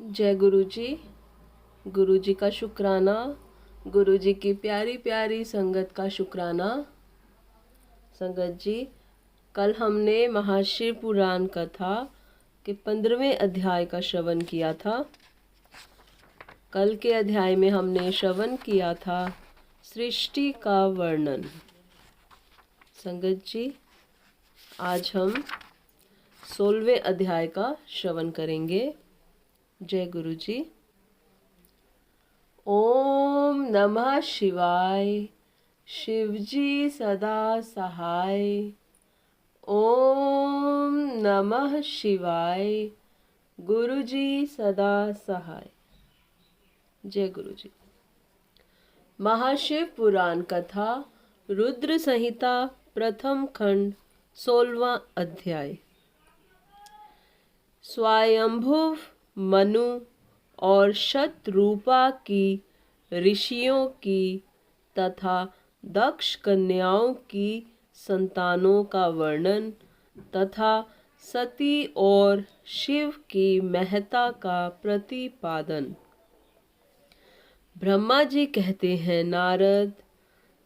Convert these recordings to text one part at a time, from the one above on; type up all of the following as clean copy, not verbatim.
जय गुरु जी। गुरु जी का शुक्राना, गुरु जी की प्यारी प्यारी संगत का शुक्राना। संगत जी, कल हमने महाशिव पुराण कथा के 15वें अध्याय का श्रवण किया था। कल के अध्याय में हमने श्रवण किया था सृष्टि का वर्णन। संगत जी, आज हम 16वें अध्याय का श्रवण करेंगे। जय गुरु जी। ओम नमः शिवाय, शिवजी सदा सहाय। ओम नमः शिवाय, गुरुजी सदा सहाय। जय गुरु जी। महाशिव पुराण कथा रुद्र संहिता प्रथम खंड 16वां अध्याय। स्वयंभुव मनु और शतरूपा की ऋषियों की तथा दक्ष कन्याओं की संतानों का वर्णन तथा सती और शिव की महत्ता का प्रतिपादन। ब्रह्मा जी कहते हैं, नारद,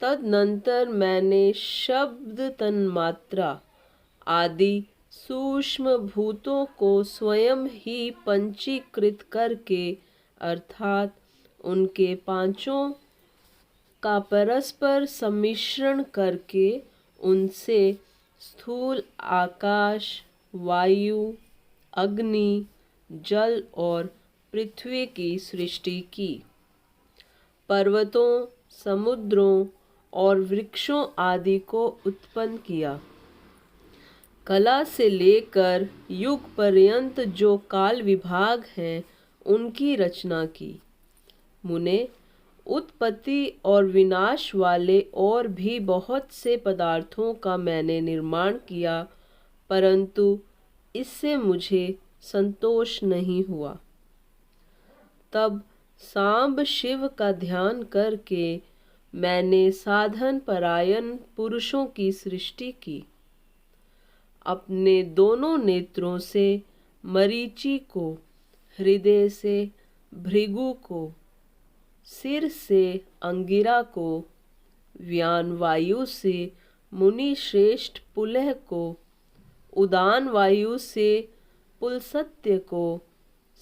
तदनंतर मैंने शब्द तन्मात्रा आदि सूक्ष्म भूतों को स्वयं ही पंचीकृत करके अर्थात उनके पांचों का परस्पर सम्मिश्रण करके उनसे स्थूल आकाश, वायु, अग्नि, जल और पृथ्वी की सृष्टि की। पर्वतों, समुद्रों और वृक्षों आदि को उत्पन्न किया। कला से लेकर युग पर्यंत जो काल विभाग हैं उनकी रचना की। मुने, उत्पत्ति और विनाश वाले और भी बहुत से पदार्थों का मैंने निर्माण किया, परंतु इससे मुझे संतोष नहीं हुआ। तब सांब शिव का ध्यान करके मैंने साधन परायण पुरुषों की सृष्टि की। अपने दोनों नेत्रों से मरीचि को, हृदय से भृगु को, सिर से अंगिरा को, व्यान वायु से मुनि श्रेष्ठ पुलह को, उदान वायु से पुलसत्य को,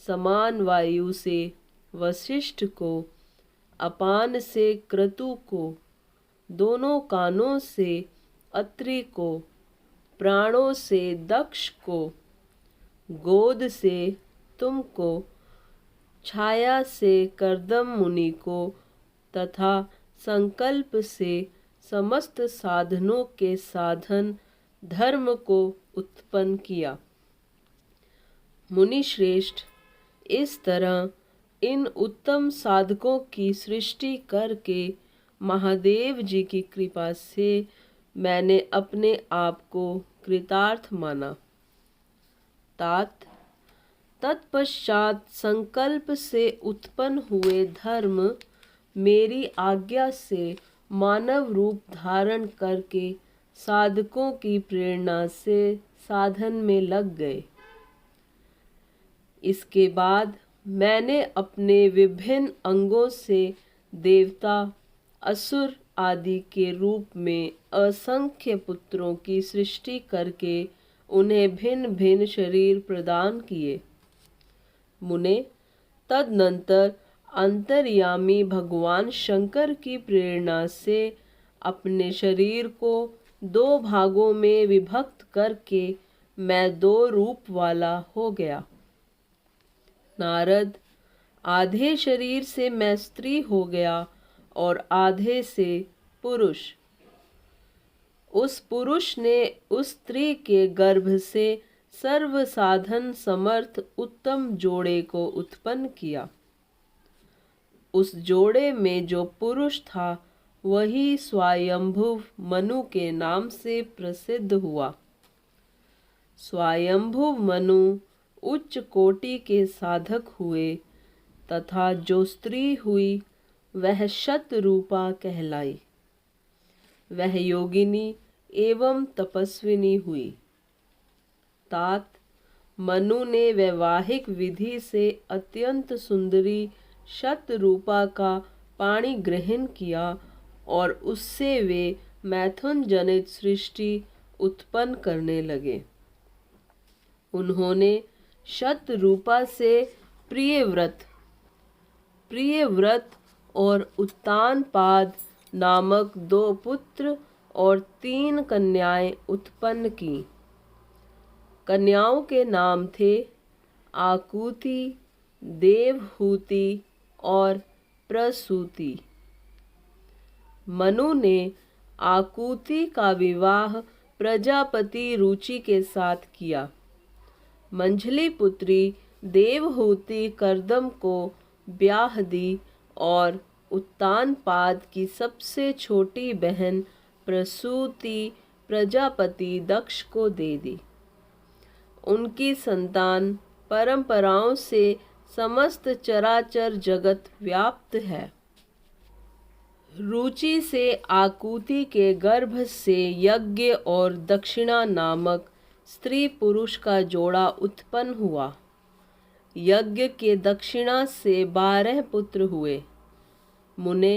समान वायु से वशिष्ठ को, अपान से क्रतु को, दोनों कानों से अत्रि को, प्राणों से दक्ष को, गोद से तुमको, छाया से कर्दम मुनि को तथा संकल्प से समस्त साधनों के साधन धर्म को उत्पन्न किया। मुनि श्रेष्ठ, इस तरह इन उत्तम साधकों की सृष्टि करके महादेव जी की कृपा से मैंने अपने आप को कृतार्थ माना। तात तत्पश्चात संकल्प से उत्पन्न हुए धर्म मेरी आज्ञा से मानव रूप धारण करके साधकों की प्रेरणा से साधन में लग गए। इसके बाद मैंने अपने विभिन्न अंगों से देवता, असुर आदि के रूप में असंख्य पुत्रों की सृष्टि करके उन्हें भिन्न भिन्न शरीर प्रदान किए। मुने, तदनंतर अंतर्यामी भगवान शंकर की प्रेरणा से अपने शरीर को दो भागों में विभक्त करके मैं दो रूप वाला हो गया। नारद, आधे शरीर से मैं स्त्री हो गया और आधे से पुरुष। उस पुरुष ने उस स्त्री के गर्भ से सर्व साधन समर्थ उत्तम जोड़े को उत्पन्न किया। उस जोड़े में जो पुरुष था वही स्वयंभुव मनु के नाम से प्रसिद्ध हुआ। स्वयंभुव मनु उच्च कोटि के साधक हुए तथा जो स्त्री हुई वह शतरूपा कहलाई। वह योगिनी एवं तपस्विनी हुई। तात मनु ने वैवाहिक विधि से अत्यंत सुंदरी शतरूपा का पाणी ग्रहण किया और उससे वे मैथुन जनित सृष्टि उत्पन्न करने लगे। उन्होंने शतरूपा से प्रियव्रत और उत्तानपाद नामक 2 पुत्र और 3 कन्याएं उत्पन्न की। कन्याओं के नाम थे आकुति, देवहूति और प्रसूति। मनु ने आकुति का विवाह प्रजापति रुचि के साथ किया। मंझली पुत्री देवहूति कर्दम को ब्याह दी और उत्तानपाद की सबसे छोटी बहन प्रसूति प्रजापति दक्ष को दे दी। उनकी संतान परंपराओं से समस्त चराचर जगत व्याप्त है। रुचि से आकुति के गर्भ से यज्ञ और दक्षिणा नामक स्त्री पुरुष का जोड़ा उत्पन्न हुआ। यज्ञ के दक्षिणा से 12 पुत्र हुए। मुने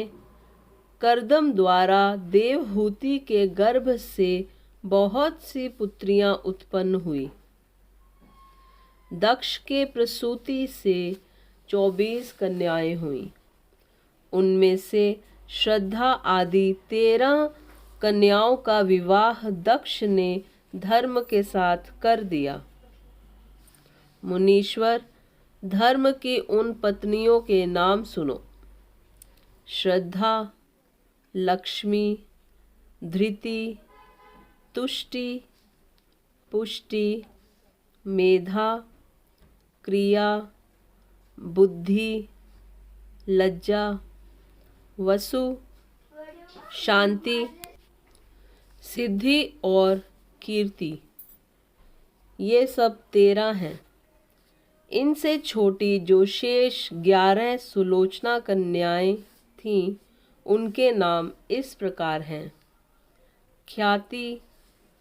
कर्दम द्वारा देवहूति के गर्भ से बहुत सी पुत्रियां उत्पन्न हुई। दक्ष के प्रसूति से 24 कन्याएं हुईं। उनमें से श्रद्धा आदि 13 कन्याओं का विवाह दक्ष ने धर्म के साथ कर दिया। मुनीश्वर, धर्म की उन पत्नियों के नाम सुनो। श्रद्धा, लक्ष्मी, धृति, तुष्टि, पुष्टि, मेधा, क्रिया, बुद्धि, लज्जा, वसु, शांति, सिद्धि और कीर्ति। ये सब 13 हैं। इनसे छोटी जो शेष 11 सुलोचना कन्याएं थीं, उनके नाम इस प्रकार हैं: ख्याति,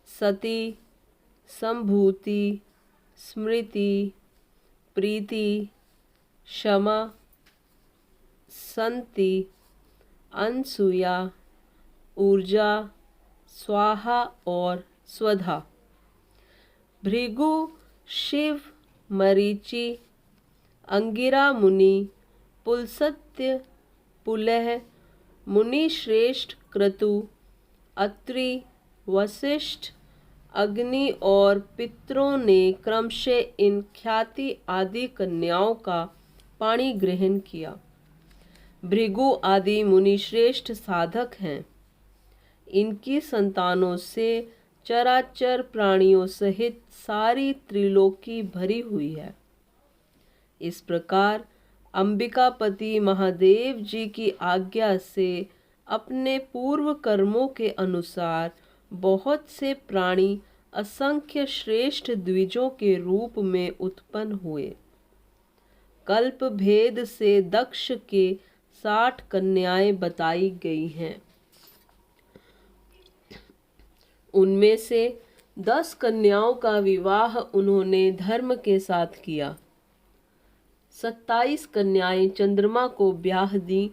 सती, संभूति, स्मृति, प्रीति, क्षमा, संति, अनसुया, ऊर्जा, स्वाहा और स्वधा। भृगु, शिव, मरीचि, अंगिरा मुनि, पुलस्त्य, पुलह, मुनि श्रेष्ठ क्रतु, अत्रि, वशिष्ठ, अग्नि और पितरों ने क्रमशः इन ख्याति आदि कन्याओं का पाणी ग्रहण किया। भृगु आदि मुनि श्रेष्ठ साधक हैं। इनकी संतानों से चराचर प्राणियों सहित सारी त्रिलोकी भरी हुई है। इस प्रकार अंबिकापति महादेव जी की आज्ञा से अपने पूर्व कर्मों के अनुसार बहुत से प्राणी असंख्य श्रेष्ठ द्विजों के रूप में उत्पन्न हुए। कल्प भेद से दक्ष के 60 कन्याएं बताई गई हैं। उनमें से 10 कन्याओं का विवाह उन्होंने धर्म के साथ किया। 27 कन्याएं चंद्रमा को ब्याह दी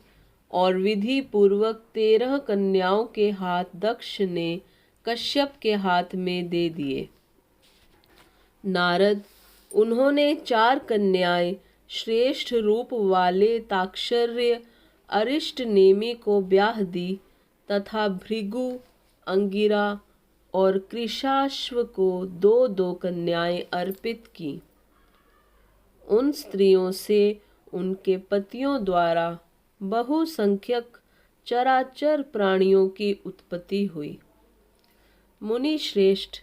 और विधि पूर्वक 13 कन्याओं के हाथ दक्ष ने कश्यप के हाथ में दे दिए। नारद, उन्होंने 4 कन्याएं श्रेष्ठ रूप वाले ताक्षर्य अरिष्ट नेमि को ब्याह दी तथा भृगु, अंगिरा और कृशाश्व को 2-2 कन्याएं अर्पित की। उन स्त्रियों से उनके पतियों द्वारा बहुसंख्यक चराचर प्राणियों की उत्पत्ति हुई। मुनि श्रेष्ठ,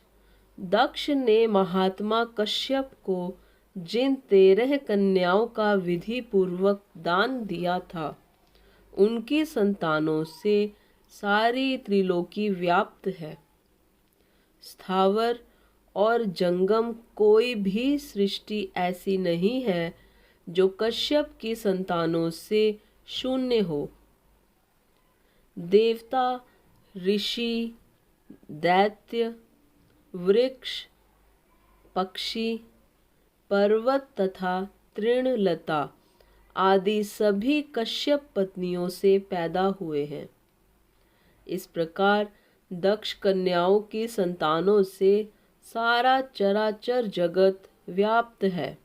दक्ष ने महात्मा कश्यप को जिन 13 कन्याओं का विधि पूर्वक दान दिया था, उनकी संतानों से सारी त्रिलोकी व्याप्त है। स्थावर और जंगम कोई भी सृष्टि ऐसी नहीं है जो कश्यप की संतानों से शून्य हो। देवता, ऋषि, दैत्य, वृक्ष, पक्षी, पर्वत तथा तृणलता आदि सभी कश्यप पत्नियों से पैदा हुए हैं। इस प्रकार दक्ष कन्याओं की संतानों से सारा चराचर जगत व्याप्त है।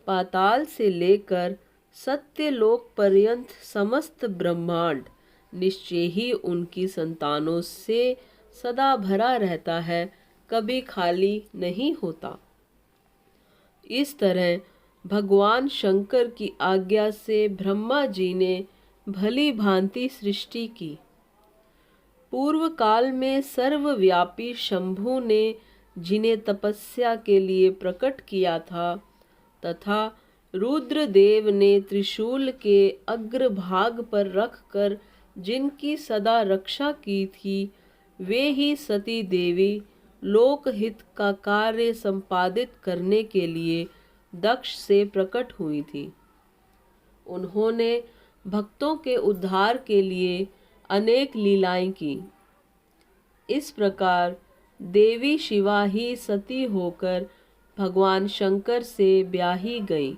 पाताल से लेकर सत्यलोक पर्यंत समस्त ब्रह्मांड निश्चय ही उनकी संतानों से सदा भरा रहता है, कभी खाली नहीं होता। इस तरह भगवान शंकर की आज्ञा से ब्रह्मा जी ने भली भांति सृष्टि की। पूर्व काल में सर्वव्यापी शंभु ने जिन्हें तपस्या के लिए प्रकट किया था तथा रुद्रदेव ने त्रिशूल के अग्रभाग पर रखकर जिनकी सदा रक्षा की थी, वे ही सती देवी लोकहित का कार्य संपादित करने के लिए दक्ष से प्रकट हुई थी। उन्होंने भक्तों के उद्धार के लिए अनेक लीलाएं की। इस प्रकार देवी शिवा ही सती होकर भगवान शंकर से ब्याही गई,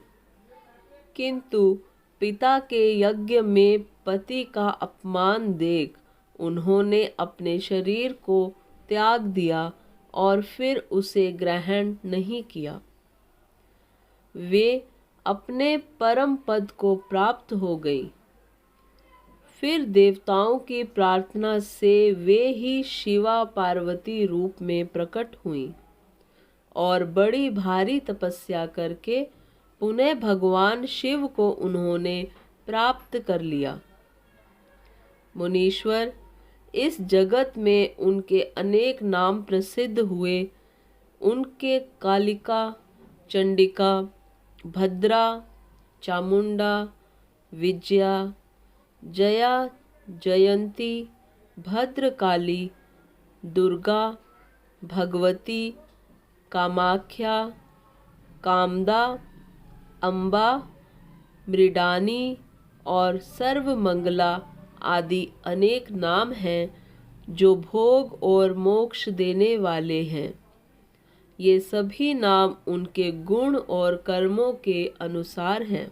किंतु पिता के यज्ञ में पति का अपमान देख उन्होंने अपने शरीर को त्याग दिया और फिर उसे ग्रहण नहीं किया। वे अपने परम पद को प्राप्त हो गई। फिर देवताओं की प्रार्थना से वे ही शिवा पार्वती रूप में प्रकट हुईं और बड़ी भारी तपस्या करके पुनः भगवान शिव को उन्होंने प्राप्त कर लिया। मुनीश्वर, इस जगत में उनके अनेक नाम प्रसिद्ध हुए। उनके कालिका, चंडिका, भद्रा, चामुंडा, विजया, जया, जयंती, भद्रकाली, दुर्गा, भगवती, कामाख्या, कामदा, अम्बा, मृडानी और सर्वमंगला आदि अनेक नाम हैं जो भोग और मोक्ष देने वाले हैं। ये सभी नाम उनके गुण और कर्मों के अनुसार हैं।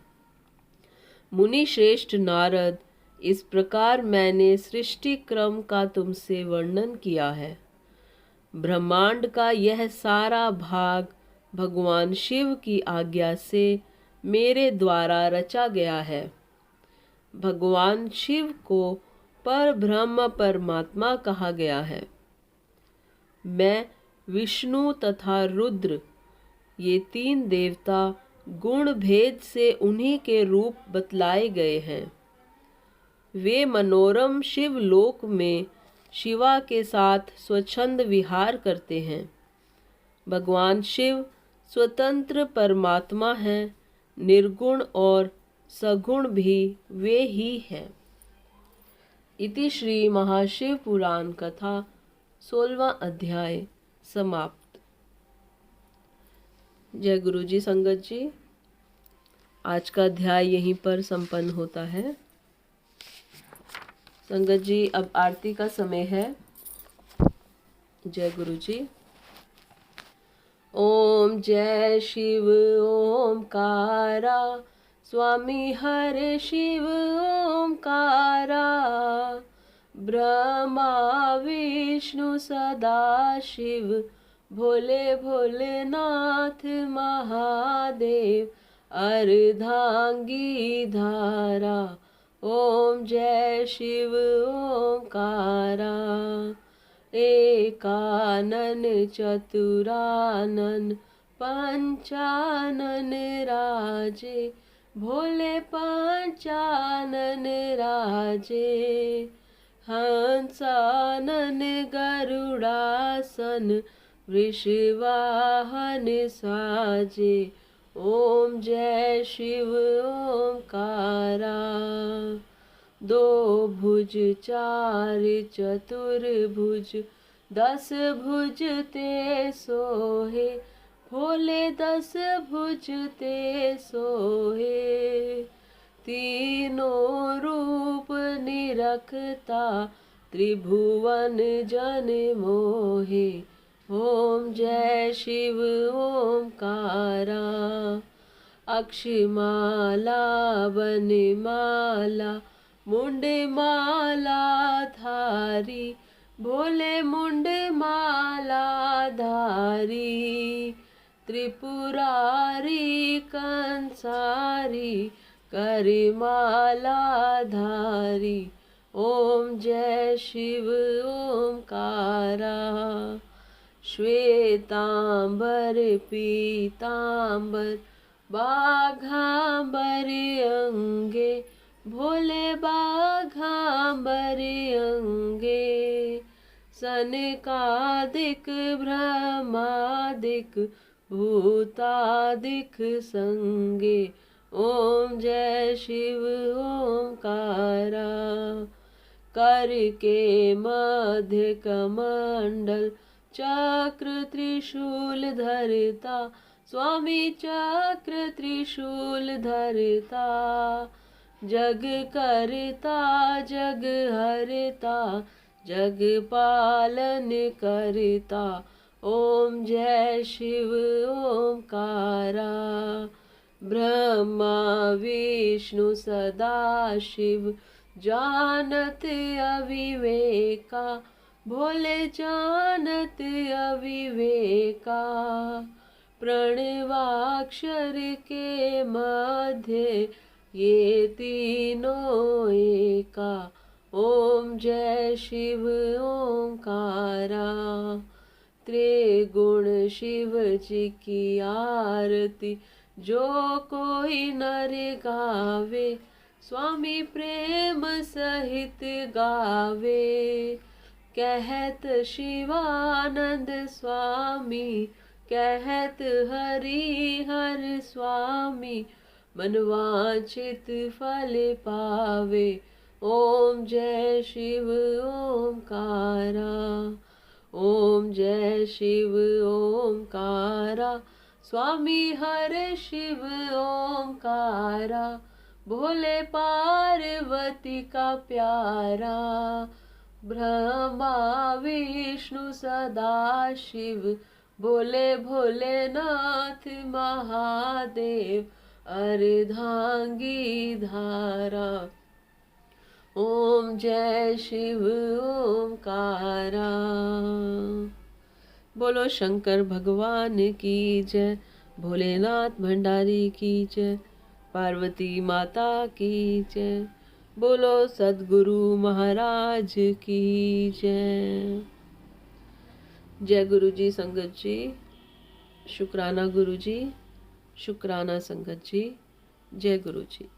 मुनि श्रेष्ठ नारद, इस प्रकार मैंने सृष्टि क्रम का तुमसे वर्णन किया है। ब्रह्मांड का यह सारा भाग भगवान शिव की आज्ञा से मेरे द्वारा रचा गया है। भगवान शिव को परब्रह्म परमात्मा कहा गया है। मैं, विष्णु तथा रुद्र, ये तीन देवता गुण भेद से उन्हीं के रूप बतलाए गए हैं। वे मनोरम शिवलोक में शिवा के साथ स्वच्छंद विहार करते हैं। भगवान शिव स्वतंत्र परमात्मा हैं, निर्गुण और सगुण भी वे ही हैं। इति श्री महाशिव पुराण कथा 16वां अध्याय समाप्त। जय गुरु जी। संगत जी, आज का अध्याय यहीं पर संपन्न होता है। संगत जी, अब आरती का समय है। जय गुरु जी। ओम जय शिव ओमकारा, स्वामी हरे शिव ओमकारा, ब्रह्मा विष्णु सदा शिव, भोले भोलेनाथ महादेव, अर्धांगी धारा। ओम जय शिव ओमकारा, एकानन चतुरानन पंचानन राजे, भोले पंचानन राजे, हंसानन गरुड़ासन, वृषवाहन साजे। ओम जय शिव ओमकारा, दो भुज चार चतुर्भुज, 10 भुज ते सोहे, भोले 10 भुज ते सोहे। तीनों रूप निरखता, त्रिभुवन जन मोहे। ओम जय शिव ओमकारा। अक्षमाला बनमाला मुंडमाला धारी, भोले मुंडमाला धारी। त्रिपुरारी कंसारी करमाला धारी। ओम जय शिव ओमकारा। श्वेतांबर पीतांबर बाघांबर अंगे, भोले बाघांबर अंगे। सनकादिक ब्रह्मादिक भूतादिक संगे। ओम जय शिव ओमकारा। कर के मध्य कमंडल चक्र त्रिशूल धरता, स्वामी चक्र त्रिशूल धरता। जग करता जग हरता, जग पालन करता। ओम जय शिव ओमकारा। ब्रह्मा विष्णु सदा शिव जानत अविवेका, भोले जानत अविवेका। प्रणवाक्षर के मध्य ये तीनों एका। ओम जय शिव ओमकारा। त्रिगुण शिव जी की आरती जो कोई नर गावे, स्वामी प्रेम सहित गावे। कहत शिवानंद स्वामी, कहत हरि हर स्वामी। मनवांछित फल पावे। ओम जय शिव ओमकारा। ओम जय शिव ओमकारा। स्वामी हर शिव ओमकारा। भोले पार्वती का प्यारा। ब्रह्मा विष्णु सदा शिव, भोले भोलेनाथ महादेव। अर्धांगी धारा। ओम जय शिव ओमकारा। बोलो शंकर भगवान की जय, भोलेनाथ भंडारी की जय, पार्वती माता की जय। बोलो सद्गुरु महाराज की जय। जय गुरु जी संगत जी। शुक्राना गुरु जी, शुक्राना संगत जी। जय गुरु जी।